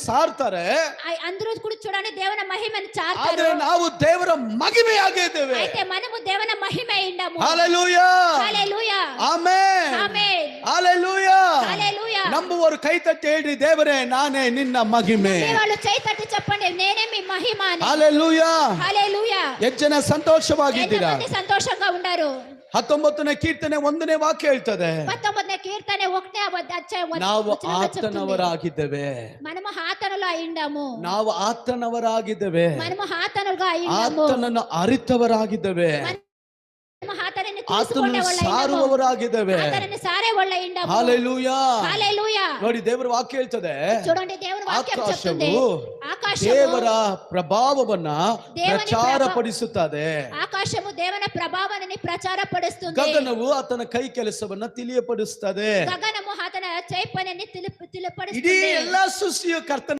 ಸಾರ್ತಾರೆ, అందరూ కూడా చూడండి దేవుని మహిమను చాటుతారు. ಆದ್ರೆ ನಾವು ದೇವರ ಮಹಿಮೆಯಾಗಿದ್ದೇವೆ. అయితే మనము దేవుని మహిమ అయ్యిండాము. హల్లెలూయా, హల్లెలూయా, ಆಮೆನ್, ఆమేన్, హల్లెలూయా, హల్లెలూయా. ನಂಬುವರು ಕೈ ತಟ್ಟಿ ಹೇಳ್ರಿ, ದೇವರೇ ನಾನೇ ನಿನ್ನ ಮಹಿಮೆ. వాళ్ళు చేయి తట్టి చెప్పండి, నేనే మీ మహిమ అని. హల్లెలూయా, హల్లెలూయా. ಎಷ್ಟು ಜನ ಸಂತೋಷವಾಗಿದ್ದೀರಾ? ఎంతమంది సంతోషంగా ఉన్నారు? 19ನೇ ಕೀರ್ತನೆ 1ನೇ ವಾಕ್ಯ ಹೇಳ್ತದೆ, 19ನೇ కీర్తನೆ 1ನೇ అధ్యాయం ನಾವು ಆತನವರಾಗಿದ್ದೇವೆ. మనము ఆతనలో అయ్యిండాము. ನಾವು ಆತನವರಾಗಿದ್ದೇವೆ, మనము ఆతనులుగా అయ్యిండాము. ಆತನನ್ನು ಅರಿತವರಾಗಿದ್ದೇವೆ, మనము ఆతనని ಆತನನ್ನು తెలుసుకునేవాళ్ళ ಸಾರುವವರಾಗಿದ್ದೇವೆ. ఆతనని సారేవాళ్ళ అయ్యిండాము. హల్లెలూయా, హల్లెలూయా. ನೋಡಿ ದೇವರ ವಾಕ್ಯ ಹೇಳ್ತದೆ, చూడండి దేవుని వాక్యం చెప్తుంది, ಆಕಾಶವು ದೇವರ ಪ್ರಭಾವವನ್ನ ಪ್ರಚಾರಪಡಿಸುತ್ತದೆ. ఆకాశము దేవుని ప్రభావాన్ని ప్రచారపడిస్తుంది. ಗಗನವು ಆತನ ಕೈ ಕೆಲಸವನ್ನ ತಿಳಿಯಪಡಿಸುತ್ತದೆ. గగనము ఆతన చేయి పనిని ಇಡೀ ತಿಳಿಪಡಿస్తుంది. ಎಲ್ಲಾ ಸೃಷ್ಟಿಯು ಕರ್ತನ